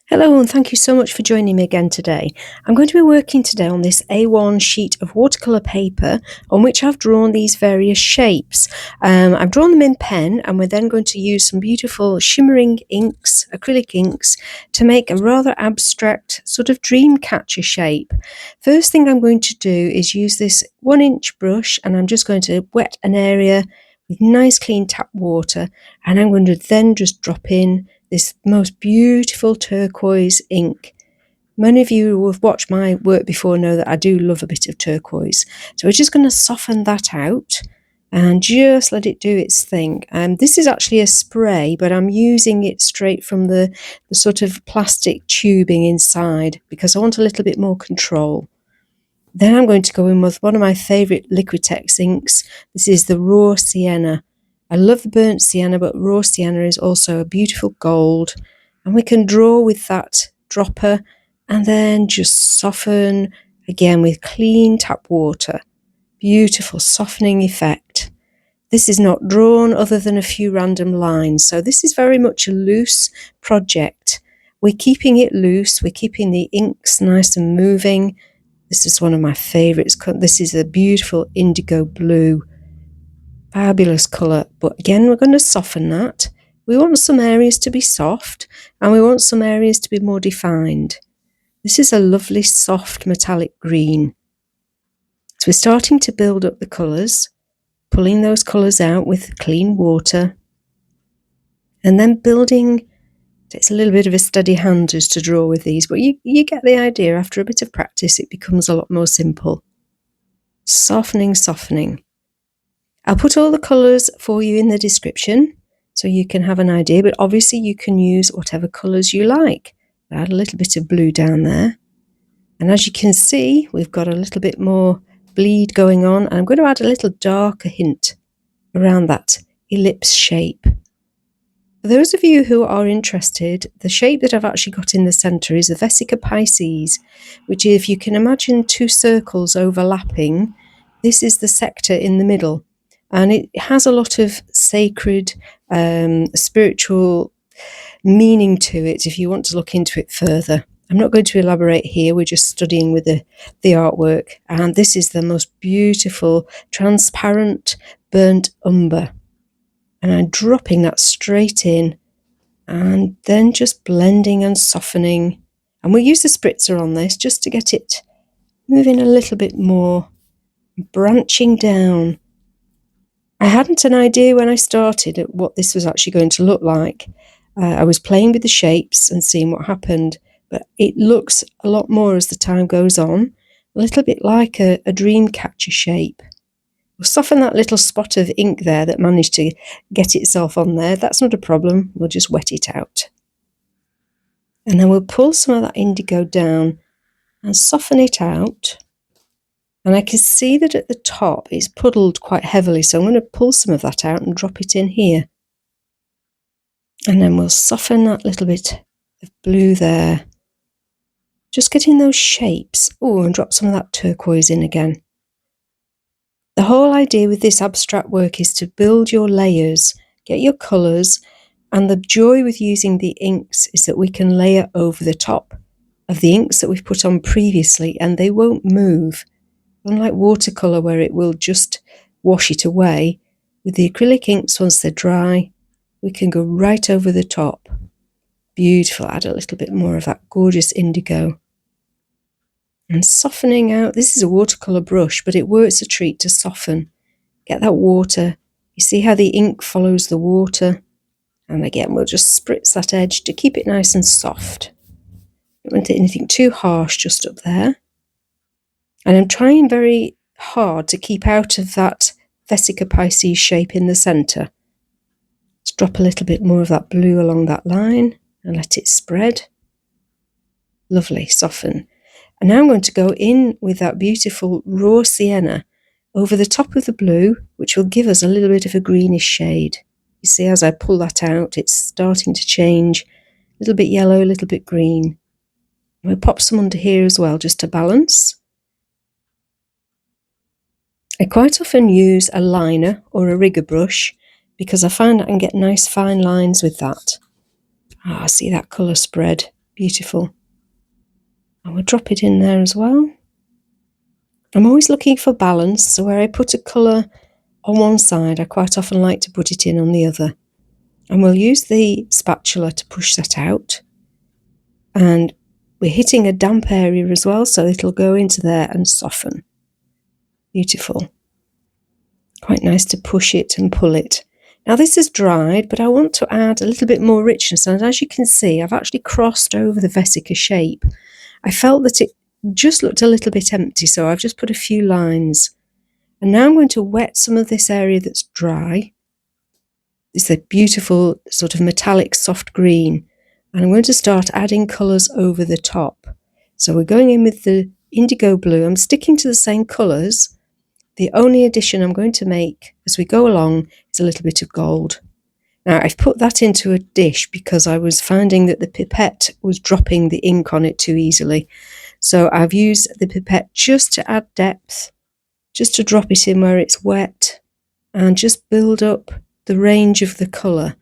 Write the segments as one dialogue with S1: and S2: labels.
S1: Hello and thank you so much for joining me again today. I'm going to be working today on this A1 sheet of watercolour paper on which I've drawn these various shapes. I've drawn them in pen and we're then going to use some beautiful shimmering inks, acrylic inks, to make a rather abstract sort of Dreamcatcher shape. First thing I'm going to do is use this 1-inch brush and I'm just going to wet an area with nice clean tap water, and I'm going to then just drop in this most beautiful turquoise ink. Many of you who have watched my work before know that I do love a bit of turquoise. So we're just going to soften that out and just let it do its thing. This is actually a spray, but I'm using it straight from the sort of plastic tubing inside because I want a little bit more control. Then I'm going to go in with one of my favourite Liquitex inks. This is the raw Sienna. I love the burnt sienna, but raw sienna is also a beautiful gold. And we can draw with that dropper and then just soften again with clean tap water. Beautiful softening effect. This is not drawn other than a few random lines. So this is very much a loose project. We're keeping it loose. We're keeping the inks nice and moving. This is one of my favourites. This is a beautiful indigo blue. Fabulous colour. But again, we're going to soften that. We want some areas to be soft and we want some areas to be more defined. This is a lovely soft metallic green. So we're starting to build up the colours, pulling those colours out with clean water, and then building. It's a little bit of a steady hand just to draw with these, but you get the idea. After a bit of practice, it becomes a lot more simple. Softening, softening. I'll put all the colours for you in the description so you can have an idea, but obviously you can use whatever colours you like. Add a little bit of blue down there. And as you can see, we've got a little bit more bleed going on. And I'm going to add a little darker hint around that ellipse shape. For those of you who are interested, the shape that I've actually got in the centre is the vesica pisces, which, if you can imagine two circles overlapping, this is the sector in the middle. And it has a lot of sacred, spiritual meaning to it if you want to look into it further. I'm not going to elaborate here, we're just studying with the artwork. And this is the most beautiful, transparent, burnt umber. And I'm dropping that straight in and then just blending and softening. And we'll use the spritzer on this just to get it moving a little bit more, branching down. I hadn't an idea when I started at what this was actually going to look like. I was playing with the shapes and seeing what happened, but it looks a lot more as the time goes on, a little bit like a Dreamcatcher shape. We'll soften that little spot of ink there that managed to get itself on there. That's not a problem. We'll just wet it out. And then we'll pull some of that indigo down and soften it out. And I can see that at the top it's puddled quite heavily, so I'm going to pull some of that out and drop it in here. And then we'll soften that little bit of blue there. Just getting those shapes. Oh, and drop some of that turquoise in again. The whole idea with this abstract work is to build your layers, get your colours, and the joy with using the inks is that we can layer over the top of the inks that we've put on previously and they won't move. Unlike watercolour where it will just wash it away, with the acrylic inks once they're dry, we can go right over the top. Beautiful, add a little bit more of that gorgeous indigo. And softening out, this is a watercolour brush, but it works a treat to soften. Get that water. You see how the ink follows the water? And again, we'll just spritz that edge to keep it nice and soft. Don't want anything too harsh just up there. And I'm trying very hard to keep out of that vesica pisces shape in the centre. Let's drop a little bit more of that blue along that line and let it spread. Lovely, soften. And now I'm going to go in with that beautiful raw sienna over the top of the blue, which will give us a little bit of a greenish shade. You see, as I pull that out, it's starting to change. A little bit yellow, a little bit green. We'll pop some under here as well, just to balance. I quite often use a liner or a rigger brush because I find I can get nice fine lines with that. See that colour spread. Beautiful. And we'll drop it in there as well. I'm always looking for balance, so where I put a colour on one side, I quite often like to put it in on the other. And we'll use the spatula to push that out. And we're hitting a damp area as well, so it'll go into there and soften. Beautiful. Quite nice to push it and pull it. Now this is dried, but I want to add a little bit more richness, and as you can see, I've actually crossed over the vesica shape. I felt that it just looked a little bit empty, so I've just put a few lines. And now I'm going to wet some of this area that's dry. It's a beautiful sort of metallic soft green, and I'm going to start adding colours over the top. So we're going in with the indigo blue. I'm sticking to the same colours. The only addition I'm going to make as we go along is a little bit of gold. Now I've put that into a dish because I was finding that the pipette was dropping the ink on it too easily. So I've used the pipette just to add depth, just to drop it in where it's wet and just build up the range of the colour.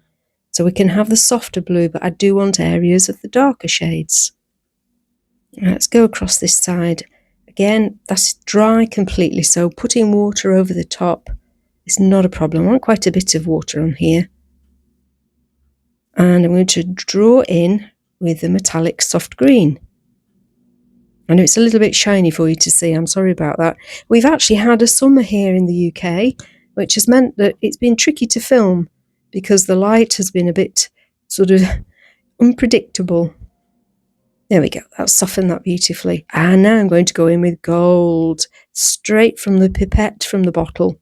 S1: So we can have the softer blue, but I do want areas of the darker shades. Let's go across this side. Again, that's dry completely, so putting water over the top is not a problem. I want quite a bit of water on here. And I'm going to draw in with the metallic soft green. I know it's a little bit shiny for you to see, I'm sorry about that. We've actually had a summer here in the UK, which has meant that it's been tricky to film because the light has been a bit sort of unpredictable. There we go, that's softened that beautifully. And now I'm going to go in with gold, straight from the pipette from the bottle.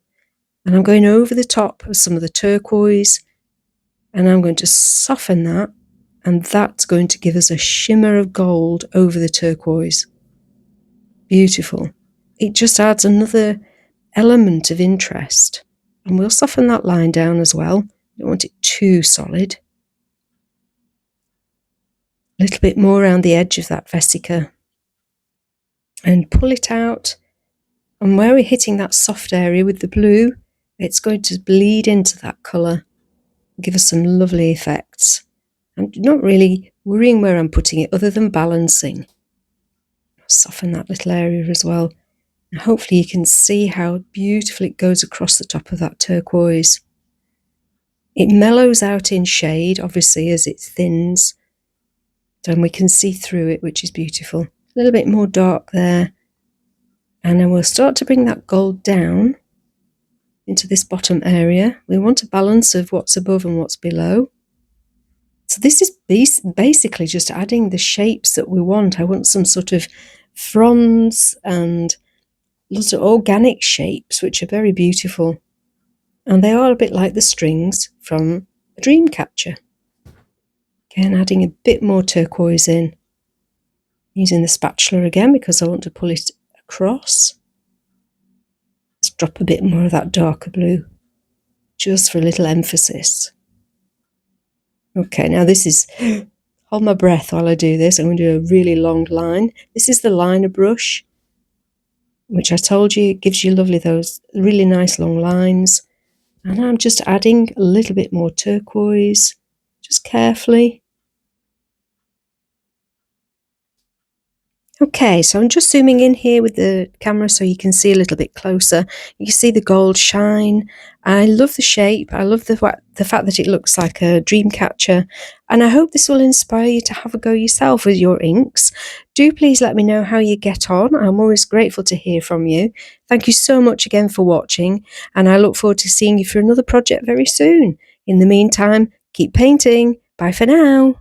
S1: And I'm going over the top of some of the turquoise, and I'm going to soften that, and that's going to give us a shimmer of gold over the turquoise. Beautiful. It just adds another element of interest. And we'll soften that line down as well. Don't want it too solid. A little bit more around the edge of that vesica. And pull it out. And where we're hitting that soft area with the blue, it's going to bleed into that colour. Give us some lovely effects. I'm not really worrying where I'm putting it other than balancing. Soften that little area as well. And hopefully you can see how beautifully it goes across the top of that turquoise. It mellows out in shade, obviously, as it thins. And we can see through it, which is beautiful. A little bit more dark there. And then we'll start to bring that gold down into this bottom area. We want a balance of what's above and what's below. So this is basically just adding the shapes that we want. I want some sort of fronds and lots of organic shapes, which are very beautiful. And they are a bit like the strings from a Dreamcatcher. Again, adding a bit more turquoise in. Using the spatula again because I want to pull it across. Let's drop a bit more of that darker blue, just for a little emphasis. Okay, now this is, hold my breath while I do this. I'm going to do a really long line. This is the liner brush, which I told you gives you those really nice long lines. And I'm just adding a little bit more turquoise, just carefully. Okay, so I'm just zooming in here with the camera so you can see a little bit closer. You can see the gold shine. I love the shape. I love the fact that it looks like a Dreamcatcher. And I hope this will inspire you to have a go yourself with your inks. Do please let me know how you get on. I'm always grateful to hear from you. Thank you so much again for watching. And I look forward to seeing you for another project very soon. In the meantime, keep painting. Bye for now.